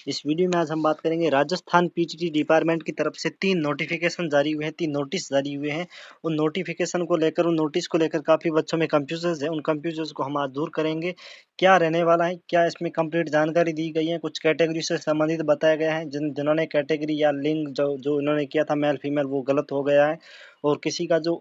इस वीडियो में आज हम बात करेंगे राजस्थान पीटीटी डिपार्टमेंट की तरफ से 3 नोटिफिकेशन जारी हुए हैं, 3 नोटिस जारी हुए हैं। उन नोटिफिकेशन को लेकर, उन नोटिस को लेकर काफ़ी बच्चों में कन्फ्यूजन है। उन कन्फ्यूजन को हम आज दूर करेंगे। क्या रहने वाला है, क्या इसमें कंप्लीट जानकारी दी गई है, कुछ कैटेगरी से संबंधित बताया गया है। जिन्होंने कैटेगरी या लिंग जो इन्होंने किया था मेल फीमेल, वो गलत हो गया है। और किसी का जो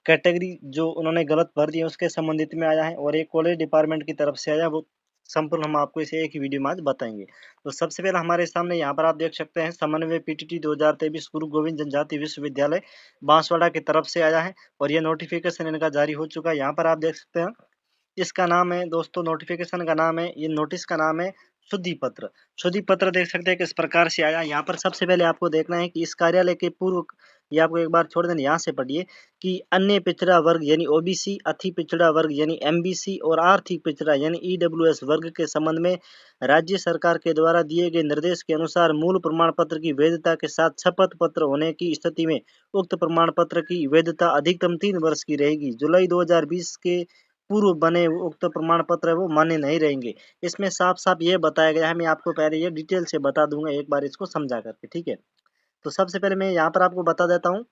कैटेगरी जो उन्होंने गलत भर दिया उसके संबंधित में आया है। और एक कॉलेज डिपार्टमेंट की तरफ से आया, वो संपूर्ण हम आपको इसे एक ही वीडियो में आज बताएंगे। तो सबसे पहले हमारे सामने यहाँ पर आप देख सकते हैं समन्वय पीटीटी 2023 गुरु गोविंद जनजाति विश्वविद्यालय बांसवाड़ा की तरफ से आया है और यह नोटिफिकेशन इनका जारी हो चुका है। यहाँ पर आप देख सकते हैं, इसका नाम है दोस्तों, नोटिफिकेशन का नाम है, ये नोटिस का नाम है शुद्धि पत्र। शुद्धि पत्र देख सकते हैं किस प्रकार से आया। यहाँ पर सबसे पहले आपको देखना है कि इस कार्यालय के पूर्व, ये आपको एक बार छोड़ देना, यहाँ से पढ़िए कि अन्य पिछड़ा वर्ग यानी ओबीसी, अति पिछड़ा वर्ग यानी एमबीसी और आर्थिक पिछड़ा यानी ईडब्ल्यूएस वर्ग के संबंध में राज्य सरकार के द्वारा दिए गए निर्देश के अनुसार मूल प्रमाण पत्र की वैधता के साथ शपथ पत्र होने की स्थिति में उक्त प्रमाण पत्र की वैधता अधिकतम 3 वर्ष की रहेगी। जुलाई 2020 के पूर्व बने उक्त प्रमाण पत्र है वो मान्य नहीं रहेंगे। इसमें साफ साफ ये बताया गया है। मैं आपको पहले ये डिटेल से बता दूंगा एक बार इसको समझा करके, ठीक है। तो सबसे पहले मैं यहाँ पर आपको बता देता हूँ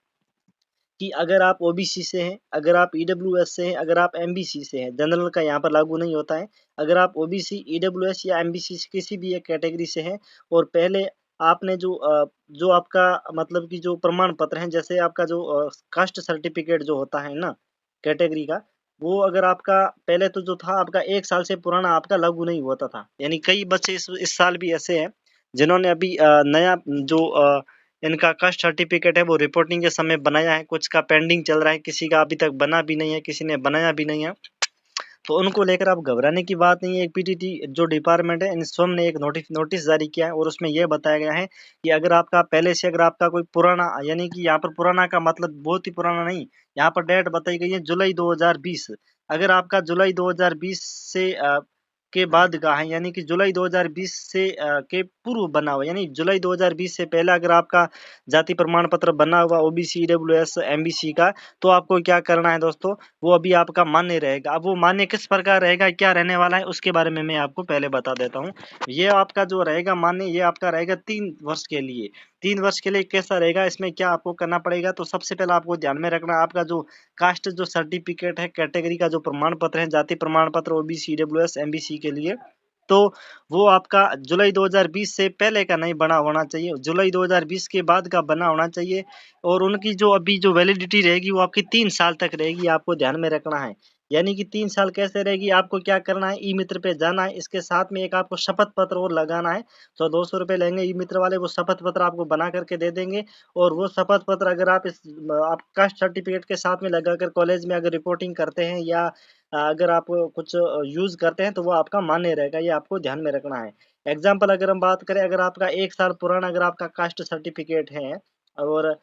कि अगर आप ओबीसी से हैं, अगर आप ईडब्ल्यूएस से हैं, अगर आप एमबीसी से हैं, जनरल का यहाँ पर लागू नहीं होता है। अगर आप ओबीसी, ईडब्ल्यूएस या एमबीसी से किसी भी एक कैटेगरी से हैं और पहले आपने जो आपका मतलब कि जो प्रमाण पत्र हैं, जैसे आपका जो कास्ट सर्टिफिकेट जो होता है ना कैटेगरी का, वो अगर आपका पहले तो जो था आपका 1 साल से पुराना आपका लागू नहीं होता था। यानी कई बच्चे इस साल भी ऐसे हैं जिन्होंने अभी नया जो इनका कास्ट सर्टिफिकेट है वो रिपोर्टिंग के समय बनाया है, कुछ का पेंडिंग चल रहा है, किसी का अभी तक बना भी नहीं है, किसी ने बनाया भी नहीं है। तो उनको लेकर आप घबराने की बात नहीं है। एक पीटीटी जो डिपार्टमेंट है, इन स्वयं ने एक नोटिस जारी किया है और उसमें यह बताया गया है कि अगर आपका पहले से, अगर आपका कोई पुराना, यानी कि यहाँ पर पुराना का मतलब बहुत ही पुराना नहीं, यहाँ पर डेट बताई गई है जुलाई 2020। अगर आपका जुलाई 2020 से के बाद का है, यानी कि जुलाई 2020 से के पूर्व बना हुआ, यानी जुलाई 2020 से पहले अगर आपका जाति प्रमाण पत्र बना हुआ ओबीसी, ईडब्ल्यूएस, एमबीसी का, तो आपको क्या करना है दोस्तों, वो अभी आपका मान्य रहेगा। अब वो मान्य किस प्रकार रहेगा, क्या रहने वाला है, उसके बारे में मैं आपको पहले बता देता हूँ। ये आपका जो रहेगा मान्य, ये आपका रहेगा 3 वर्ष के लिए। 3 वर्ष के लिए कैसा रहेगा, इसमें क्या आपको करना पड़ेगा, तो सबसे पहले आपको ध्यान में रखना, आपका जो कास्ट जो सर्टिफिकेट है, कैटेगरी का जो प्रमाण पत्र है, जाति प्रमाण पत्र ओबीसी, ईडब्ल्यूएस, एमबीसी के लिए, तो वो आपका जुलाई 2020 से पहले का नहीं बना होना चाहिए, जुलाई 2020 के बाद का बना होना चाहिए। और उनकी जो अभी जो वैलिडिटी रहेगी वो आपकी 3 साल तक रहेगी, आपको ध्यान में रखना है। यानी कि 3 साल कैसे रहेगी, आपको क्या करना है, ई मित्र पे जाना है, इसके साथ में एक आपको शपथ पत्र और लगाना है। तो 200 रुपये लेंगे ई मित्र वाले, वो शपथ पत्र आपको बना करके दे देंगे। और वो शपथ पत्र अगर आप कास्ट सर्टिफिकेट के साथ में लगाकर कॉलेज में अगर रिपोर्टिंग करते हैं या अगर आप कुछ यूज करते हैं, तो वो आपका मान्य रहेगा, ये आपको ध्यान में रखना है। एग्जाम्पल अगर हम बात करें, अगर आपका 1 साल पुराना अगर आपका कास्ट सर्टिफिकेट है और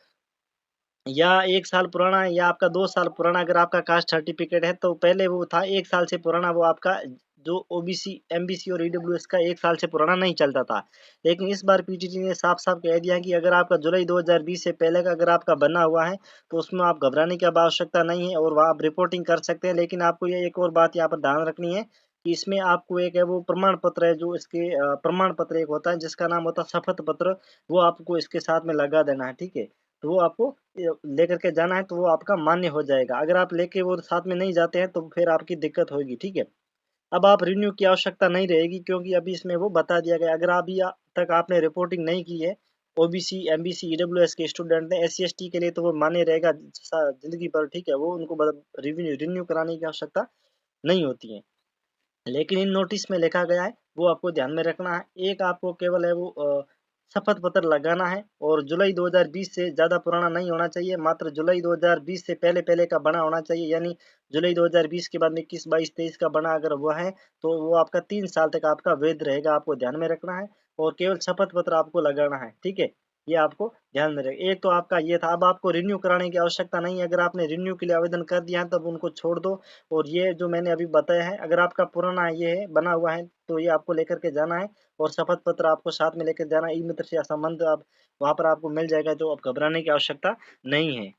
या 1 साल पुराना है या आपका 2 साल पुराना अगर आपका कास्ट सर्टिफिकेट है, तो पहले वो था 1 साल से पुराना, वो आपका जो ओबीसी, एमबीसी और ईडब्ल्यूएस का 1 साल से पुराना नहीं चलता था। लेकिन इस बार पीटीटी ने साफ-साफ कह दिया कि अगर आपका जुलाई 2020 से पहले का अगर आपका बना हुआ है, तो उसमें आप घबराने की अब आवश्यकता नहीं है और वहाँ आप रिपोर्टिंग कर सकते हैं। लेकिन आपको ये एक और बात यहाँ पर ध्यान रखनी है कि इसमें आपको एक है वो प्रमाण पत्र है, जो इसके प्रमाण पत्र एक होता है जिसका नाम होता है शपथ पत्र, वो आपको इसके साथ में लगा देना है, ठीक है? तो वो आपको लेकर के जाना है, तो वो आपका मान्य हो जाएगा। अगर आप लेके वो साथ में नहीं जाते हैं, तो फिर आपकी दिक्कत होगी, ठीक है। अब आप रिन्यू की आवश्यकता नहीं रहेगी, क्योंकि अभी इसमें वो बता दिया गया, अगर अभी तक आपने रिपोर्टिंग नहीं की है ओबीसी, एमबीसी, ईडब्ल्यूएस के स्टूडेंट ने, एससी एसटी के लिए तो वो मान्य रहेगा जिंदगी भर, ठीक है। वो उनको रिन्यू रिन्यू कराने की आवश्यकता नहीं होती है। लेकिन इन नोटिस में लिखा गया है, वो आपको ध्यान में रखना है। एक आपको केवल है वो शपथ पत्र लगाना है और जुलाई 2020 से ज़्यादा पुराना नहीं होना चाहिए, मात्र जुलाई 2020 से पहले का बना होना चाहिए। यानी जुलाई 2020 के बाद 21, 22, 23 का बना अगर हुआ है, तो वो आपका 3 साल तक आपका वैध रहेगा, आपको ध्यान में रखना है। और केवल शपथ पत्र आपको लगाना है, ठीक है। ये आपको ध्यान में रखें। एक तो आपका ये था, अब आपको रिन्यू कराने की आवश्यकता नहीं है। अगर आपने रिन्यू के लिए आवेदन कर दिया है, तब उनको छोड़ दो। और ये जो मैंने अभी बताया है, अगर आपका पुराना ये है बना हुआ है, तो ये आपको लेकर के जाना है और शपथ पत्र आपको साथ में लेकर जाना है। ई मित्र से संबंध आप वहाँ पर आपको मिल जाएगा, जो आप घबराने की आवश्यकता नहीं है।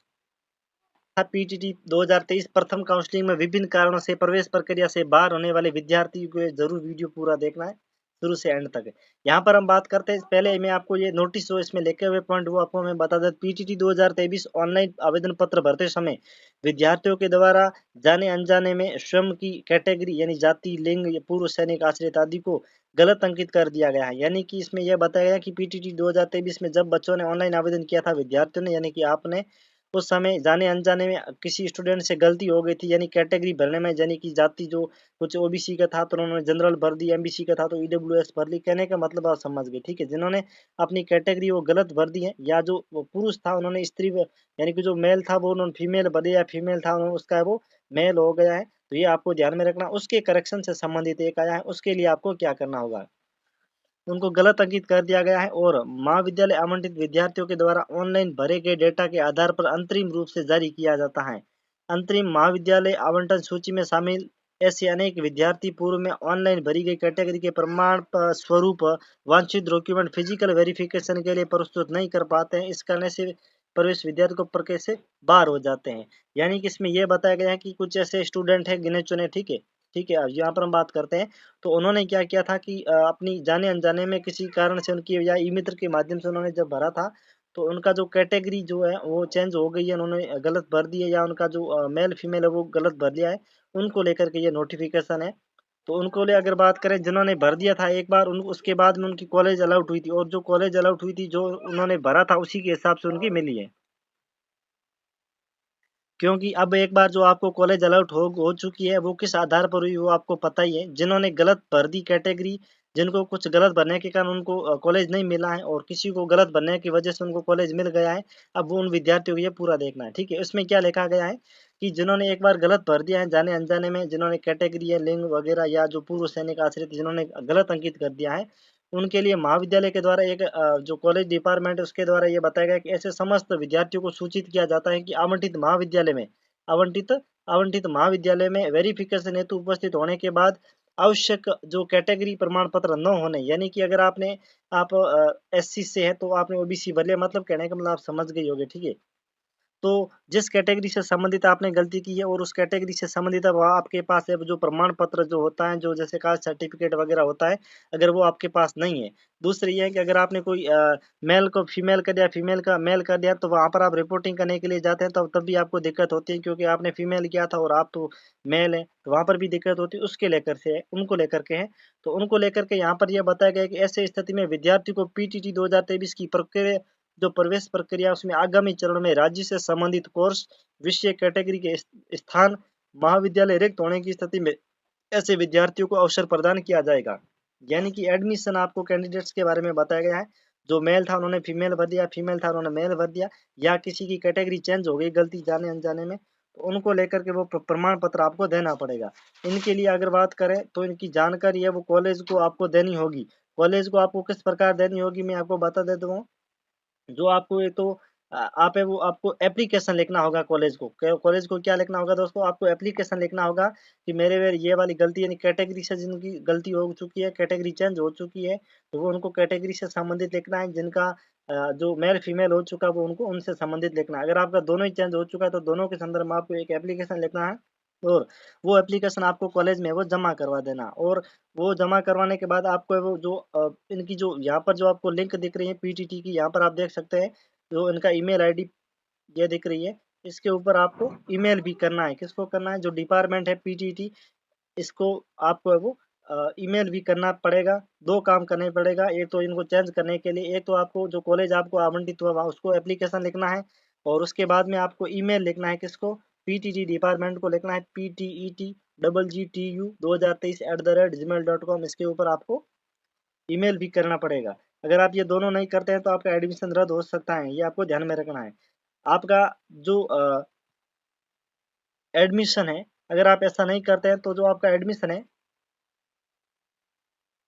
पीटीटी 2023 प्रथम काउंसलिंग में विभिन्न कारणों से प्रवेश प्रक्रिया से बाहर होने वाले विद्यार्थियों को जरूर वीडियो पूरा देखना है। शुरू से एंड तक। यहाँ पर हम बात करते हैं, पहले मैं आपको ये नोटिस जो इसमें लिखे हुए पॉइंट वो आपको मैं बता दें। पीटीटी 2023 ऑनलाइन आवेदन पत्र भरते समय विद्यार्थियों के द्वारा जाने अनजाने में स्वयं की कैटेगरी यानी जाति, लिंग या पूर्व सैनिक आश्रित आदि को गलत अंकित कर दिया गया है। यानी कि इसमें यह बताया गया कि पीटीटी 2023 में जब बच्चों ने ऑनलाइन आवेदन किया था, विद्यार्थियों ने यानी कि आपने उस समय जाने अनजाने में किसी स्टूडेंट से गलती हो गई थी, यानी कैटेगरी भरने में, यानी कि जाति जो कुछ ओबीसी का था तो उन्होंने जनरल भर दी, एमबीसी का था तो ईडब्ल्यूएस भर ली। कहने का मतलब आप समझ गए, ठीक है। जिन्होंने अपनी कैटेगरी वो गलत भर दी है, या जो वो पुरुष था उन्होंने स्त्री यानी कि जो मेल था वो उन्होंने फीमेल भर दिया, फीमेल था उन्होंने उसका वो मेल हो गया है, तो ये आपको ध्यान में रखना। उसके करेक्शन से संबंधित एक आया है, उसके लिए आपको क्या करना होगा, उनको गलत अंकित कर दिया गया है। और महाविद्यालय आवंटित विद्यार्थियों के द्वारा ऑनलाइन भरे गए डेटा के आधार पर अंतरिम रूप से जारी किया जाता है। अंतरिम महाविद्यालय आवंटन सूची में शामिल ऐसे अनेक विद्यार्थी पूर्व में ऑनलाइन भरी गई कैटेगरी के प्रमाण स्वरूप वांछित डॉक्यूमेंट फिजिकल वेरिफिकेशन के लिए प्रस्तुत नहीं कर पाते हैं। इस करने से प्रवेश विद्यार्थी को प्रक्रिया से बाहर हो जाते हैं। यानी कि इसमें यह बताया गया है कि कुछ ऐसे स्टूडेंट है गिने चुने, ठीक है, ठीक है। अब यहाँ पर हम बात करते हैं, तो उन्होंने क्या किया था कि अपनी जाने अनजाने में किसी कारण से उनकी या ई मित्र के माध्यम से उन्होंने जब भरा था, तो उनका जो कैटेगरी जो है वो चेंज हो गई है, उन्होंने गलत भर दी है, या उनका जो मेल फीमेल है वो गलत भर दिया है, उनको लेकर के ये नोटिफिकेशन है। तो उनको ले अगर बात करें जिन्होंने भर दिया था एक बार, उन उसके बाद में उनकी कॉलेज अलाउट हुई थी, और जो कॉलेज अलाउट हुई थी जो उन्होंने भरा था उसी के हिसाब से उनकी मिली है। क्योंकि अब एक बार जो आपको कॉलेज अलॉट हो चुकी है, वो किस आधार पर हुई वो आपको पता ही है। जिन्होंने गलत भर दी कैटेगरी, जिनको कुछ गलत भरने के कारण उनको कॉलेज नहीं मिला है, और किसी को गलत भरने की वजह से उनको कॉलेज मिल गया है, अब वो उन विद्यार्थियों को ये पूरा देखना है, ठीक है। इसमें क्या लिखा गया है कि जिन्होंने एक बार गलत भर दिया है जाने अनजाने में, जिन्होंने कैटेगरी या लिंग वगैरह या जो पूर्व सैनिक आश्रित जिन्होंने गलत अंकित कर दिया है, उनके लिए महाविद्यालय के द्वारा एक जो कॉलेज डिपार्टमेंट है उसके द्वारा ये बताया गया कि ऐसे समस्त विद्यार्थियों को सूचित किया जाता है कि आवंटित आवंटित महाविद्यालय में वेरिफिकेशन हेतु उपस्थित होने के बाद आवश्यक जो कैटेगरी प्रमाण पत्र न होने, यानी कि अगर आप एससी से है तो आपने ओबीसी भर लिया, मतलब कहने का मतलब आप समझ गए होगे, ठीक है। तो जिस कैटेगरी से संबंधित आपने गलती की है और उस कैटेगरी से संबंधित अब आपके पास है जो प्रमाण पत्र जो होता है, जो जैसे कास्ट सर्टिफिकेट वगैरह होता है, अगर वो आपके पास नहीं है। दूसरी ये है कि अगर आपने कोई मेल को फीमेल कर दिया, फीमेल का मेल कर दिया, तो वहाँ पर आप रिपोर्टिंग करने के लिए जाते हैं, तब भी आपको दिक्कत होती है, क्योंकि आपने फीमेल किया था और आप तो मेल है, तो वहाँ पर भी दिक्कत होती है। उसके लेकर से है, उनको लेकर के है। तो उनको लेकर के यहाँ पर यह बताया गया है कि ऐसे स्थिति में विद्यार्थी को पीटीटी 2023 की प्रक्रिया, जो प्रवेश प्रक्रिया उसमें आगामी चरण में राज्य से संबंधित कोर्स विषय कैटेगरी के स्थान महाविद्यालय रिक्त होने की स्थिति में ऐसे विद्यार्थियों को अवसर प्रदान किया जाएगा। यानी कि एडमिशन आपको कैंडिडेट्स के बारे में बताया गया है। जो मेल था उन्होंने फीमेल भर दिया, फीमेल था उन्होंने मेल भर दिया, या किसी की कैटेगरी चेंज हो गई गलती जाने अनजाने में, तो उनको लेकर के वो प्रमाण पत्र आपको देना पड़ेगा। इनके लिए अगर बात करें तो इनकी जानकारी है वो कॉलेज को आपको देनी होगी। कॉलेज को आपको किस प्रकार देनी होगी मैं आपको बता देता हूँ। जो आपको एक तो आप है वो आपको एप्लीकेशन लिखना होगा कॉलेज को। कॉलेज को क्या लिखना होगा दोस्तों, आपको एप्लीकेशन लिखना होगा कि मेरे ये वाली गलती, यानी कैटेगरी से जिनकी गलती हो चुकी है, कैटेगरी चेंज हो चुकी है, तो वो उनको कैटेगरी से संबंधित लिखना है। जिनका जो मेल फीमेल हो चुका वो उनको उनसे संबंधित लिखना है। अगर आपका दोनों ही चेंज हो चुका है तो दोनों के संदर्भ में आपको एक एप्लीकेशन लिखना है, और वो एप्लीकेशन आपको कॉलेज में वो जमा करवा देना। और वो जमा करवाने के बाद आपको वो जो इनकी जो यहाँ पर जो आपको लिंक दिख रही है पीटीटी की, यहाँ पर आप देख सकते हैं जो इनका ईमेल आईडी ये दिख रही है, इसके ऊपर आपको ईमेल भी करना है। किसको करना है, जो डिपार्टमेंट है पीटीटी, इसको आपको वो ईमेल भी करना पड़ेगा। दो काम करने पड़ेगा, एक तो इनको चेंज करने के लिए, एक तो आपको जो कॉलेज आपको आवंटित हुआ उसको एप्लीकेशन लिखना है, और उसके बाद में आपको ईमेल लिखना है। किसको, पीटीटी डिपार्टमेंट को लिखना है, PTET GGTU2023@gmail.com, इसके ऊपर आपको ईमेल भी करना पड़ेगा। अगर आप ये दोनों नहीं करते हैं तो आपका एडमिशन रद्द हो सकता है, ये आपको ध्यान में रखना है। आपका जो एडमिशन है, अगर आप ऐसा नहीं करते हैं तो जो आपका एडमिशन है,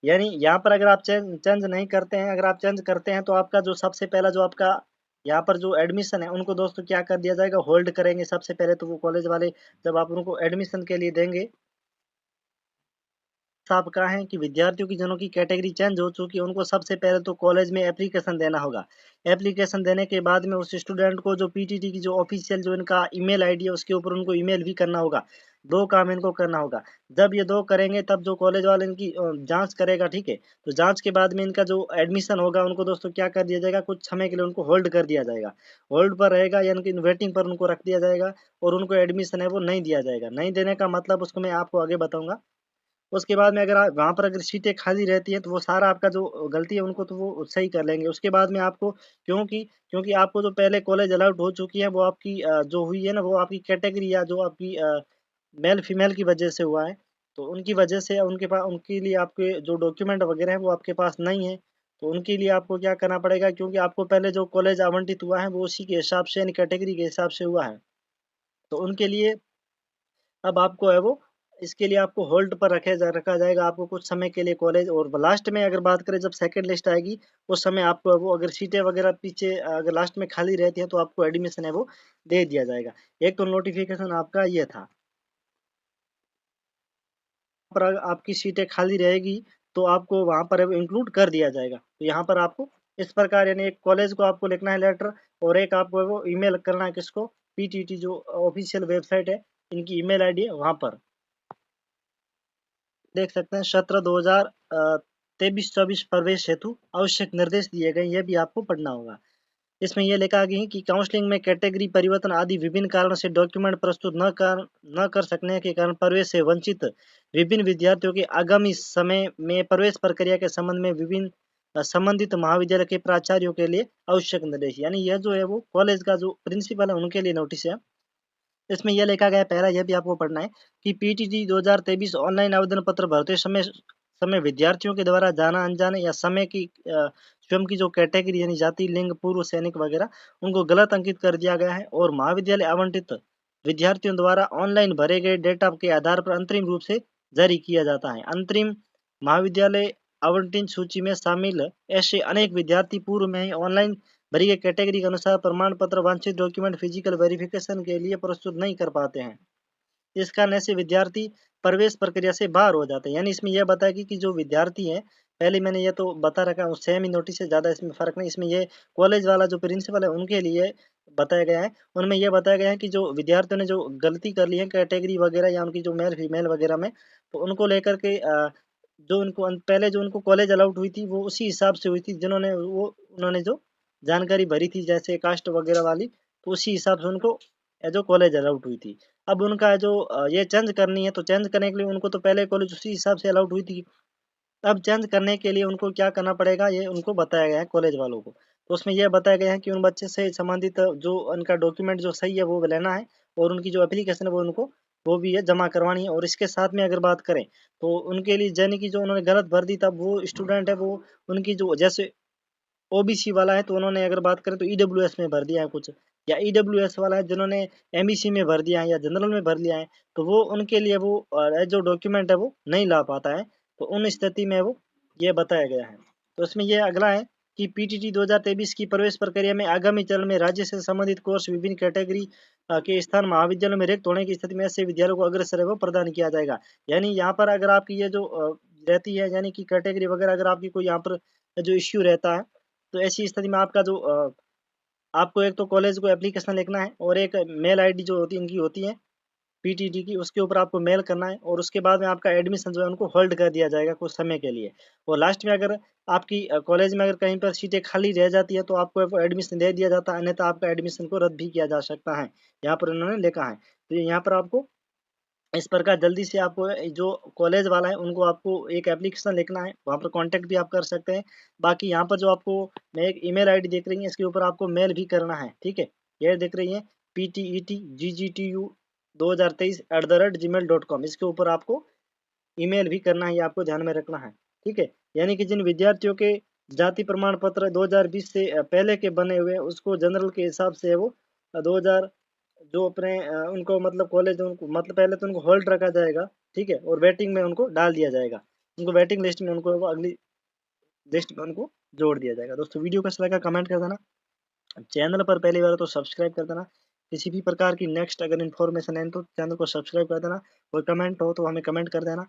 यानी यहाँ पर अगर आप चेंज चेंज नहीं करते हैं, अगर आप चेंज करते हैं तो आपका जो सबसे पहला जो आपका यहाँ पर जो एडमिशन है उनको दोस्तों क्या कर दिया जाएगा, होल्ड करेंगे सबसे पहले। तो वो कॉलेज वाले जब आप उनको एडमिशन के लिए देंगे, साहब कहा है कि विद्यार्थियों की जिनों की कैटेगरी चेंज हो चुकी है उनको सबसे पहले तो कॉलेज में एप्लीकेशन देना होगा। एप्लीकेशन देने के बाद में उस स्टूडेंट को जो पीटीटी की जो ऑफिशियल जो इनका ईमेल आईडी है उसके ऊपर उनको ईमेल भी करना होगा। 2 काम इनको करना होगा। जब ये 2 करेंगे तब जो कॉलेज वाले इनकी जाँच करेगा, ठीक है? तो जाँच के बाद में इनका जो एडमिशन होगा उनको दोस्तों क्या कर दिया जाएगा, कुछ समय के लिए उनको होल्ड कर दिया जाएगा। होल्ड पर रहेगा यानी कि वेटिंग पर उनको रख दिया जाएगा और उनको एडमिशन है वो नहीं दिया जाएगा। नहीं देने का मतलब उसको मैं आपको आगे बताऊँगा। उसके बाद में अगर आप वहाँ पर अगर सीटें खाली रहती हैं तो वो सारा आपका जो गलती है उनको तो वो सही कर लेंगे। उसके बाद में आपको क्योंकि क्योंकि आपको जो पहले कॉलेज अलॉट हो चुकी है वो आपकी जो हुई है ना वो आपकी कैटेगरी या जो आपकी मेल फीमेल की वजह से हुआ है। तो उनकी वजह से उनके लिए आपके जो डॉक्यूमेंट वगैरह हैं वो आपके पास नहीं है। तो उनके लिए आपको क्या करना पड़ेगा, क्योंकि आपको पहले जो कॉलेज आवंटित हुआ है वो उसी के हिसाब से यानी कैटेगरी के हिसाब से हुआ है। तो उनके लिए अब आपको है वो इसके लिए आपको होल्ड पर रखा जाएगा आपको कुछ समय के लिए कॉलेज। और लास्ट में अगर बात करें जब सेकंड लिस्ट आएगी उस समय आपको वो अगर सीटें वगैरह पीछे अगर लास्ट में खाली रहती हैं तो आपको एडमिशन है वो दे दिया जाएगा। एक तो नोटिफिकेशन आपका ये था। पर अगर आपकी सीटें खाली रहेगी तो आपको वहाँ पर इंक्लूड कर दिया जाएगा। तो यहाँ पर आपको इस प्रकार यानी एक कॉलेज को आपको लिखना है लेटर और एक आपको वो ईमेल करना है किसको, पीटीटी जो ऑफिशियल वेबसाइट है इनकी ईमेल आईडी है वहाँ पर देख सकते हैं 17/2023 प्रवेश हेतु आवश्यक निर्देश दिए गए, ये भी आपको पढ़ना होगा। इसमें यह लिखा गया है कि काउंसलिंग में कैटेगरी परिवर्तन आदि विभिन्न कारणों से डॉक्यूमेंट प्रस्तुत न कर सकने के कारण प्रवेश से वंचित विभिन्न विद्यार्थियों के आगामी समय में प्रवेश प्रक्रिया के संबंध में विभिन्न संबंधित महाविद्यालय के प्राचार्यों के लिए आवश्यक निर्देश, यानी यह जो है वो कॉलेज का जो प्रिंसिपल है उनके लिए नोटिस है। इसमें यह लिखा गया है, पहला यह भी आपको पढ़ना है कि पीटीटी 2023 ऑनलाइन आवेदन पत्र भरते समय समय विद्यार्थियों के द्वारा जाना अनजाने या समय की स्वयं की जो कैटेगरी यानी जाति लिंग पूर्व सैनिक वगैरह उनको गलत अंकित कर दिया गया है और महाविद्यालय आवंटित विद्यार्थियों द्वारा ऑनलाइन भरे गए डेटा के आधार पर अंतरिम रूप से जारी किया जाता है। अंतरिम महाविद्यालय आवंटन सूची में शामिल ऐसे अनेक विद्यार्थी पूर्व में ही ऑनलाइन भरी गई कैटेगरी के अनुसार प्रमाण पत्र वांछित डॉक्यूमेंट फिजिकल वेरिफिकेशन के लिए प्रस्तुत नहीं कर पाते हैं। इस कारण ऐसे विद्यार्थी प्रवेश प्रक्रिया से बाहर हो जाते हैं। यानी इसमें यह बताएगी कि जो विद्यार्थी हैं, पहले मैंने ये तो बता रखा है सेम ही नोटिस है, ज़्यादा इसमें फ़र्क नहीं। इसमें ये कॉलेज वाला जो प्रिंसिपल है उनके लिए बताया गया है। उनमें यह बताया गया है कि जो विद्यार्थियों ने जो गलती कर ली है कैटेगरी वगैरह या उनकी जो मेल फीमेल वगैरह में, तो उनको लेकर के जो उनको पहले जो उनको कॉलेज अलॉट हुई थी वो उसी हिसाब से हुई थी जिन्होंने वो उन्होंने जो जानकारी भरी थी जैसे कास्ट वगैरह वाली, तो उसी हिसाब से उनको जो कॉलेज अलॉट हुई थी। अब उनका जो ये चेंज करनी है तो चेंज करने के लिए उनको तो पहले कॉलेज उसी हिसाब से अलॉट हुई थी। अब चेंज करने के लिए उनको क्या करना पड़ेगा ये उनको बताया गया है कॉलेज वालों को। तो उसमें यह बताया गया है कि उन बच्चे से संबंधित जो उनका डॉक्यूमेंट जो सही है वो लेना है और उनकी जो एप्लीकेशन है वो उनको वो भी है जमा करवानी है। और इसके साथ में अगर बात करें तो उनके लिए यानी कि जो उन्होंने गलत भर दी तब वो स्टूडेंट है वो उनकी जो जैसे ओबीसी वाला है तो उन्होंने अगर बात करें तो ईडब्ल्यूएस में भर दिया है कुछ, या ईडब्ल्यूएस वाला है जिन्होंने एमईसी में भर दिया है या जनरल में भर लिया है तो वो उनके लिए वो जो डॉक्यूमेंट है वो नहीं ला पाता है। तो उन स्थिति में वो ये बताया गया है। तो इसमें ये अगला है कि पीटीटी 2023 की प्रवेश प्रक्रिया में आगामी चरण में राज्य से संबंधित कोर्स विभिन्न कैटेगरी के स्थान महाविद्यालयों में रिक्त होने की स्थिति में ऐसे विद्यालयों को अग्रसर है वो प्रदान किया जाएगा। यानी यहाँ पर अगर आपकी ये जो रहती है यानी कि कैटेगरी वगैरह अगर आपकी कोई यहाँ पर जो इश्यू रहता है तो ऐसी स्थिति में आपका जो आपको एक तो कॉलेज को एप्लीकेशन लिखना है और एक मेल आईडी जो होती है इनकी होती है पीटीटी की, उसके ऊपर आपको मेल करना है और उसके बाद में आपका एडमिशन जो है उनको होल्ड कर दिया जाएगा कुछ समय के लिए। और लास्ट में अगर आपकी कॉलेज में अगर कहीं पर सीटें खाली रह जाती है तो आपको एडमिशन दे दिया जाता है, अन्यथा आपका एडमिशन को रद्द भी किया जा सकता है, यहाँ पर उन्होंने लिखा है। तो यहाँ पर आपको इस प्रकार जल्दी से आपको जो कॉलेज वाला है उनको आपको एक एप्लीकेशन लिखना है, वहाँ पर कांटेक्ट भी आप कर सकते हैं। बाकी यहाँ पर जो आपको मैं एक ईमेल आईडी देख रही है इसके ऊपर आपको मेल भी करना है, ठीक है। ये देख रही है PTETGGTU2023@gmail.com, इसके ऊपर आपको ईमेल भी करना है, ये आपको ध्यान में रखना है, ठीक है। यानी कि जिन विद्यार्थियों के जाति प्रमाण पत्र 2020 से पहले के बने हुए हैं उसको जनरल के हिसाब से वो 2000 जो अपने उनको मतलब कॉलेज उनको मतलब पहले तो उनको होल्ड रखा जाएगा, ठीक है, और वेटिंग में उनको डाल दिया जाएगा। उनको वेटिंग लिस्ट में उनको अगली लिस्ट में उनको जोड़ दिया जाएगा। दोस्तों वीडियो कैसा लगा कमेंट कर देना, चैनल पर पहली बार तो सब्सक्राइब कर देना। किसी भी प्रकार की नेक्स्ट अगर इन्फॉर्मेशन है तो चैनल को सब्सक्राइब कर देना। कोई कमेंट हो तो हमें कमेंट कर देना।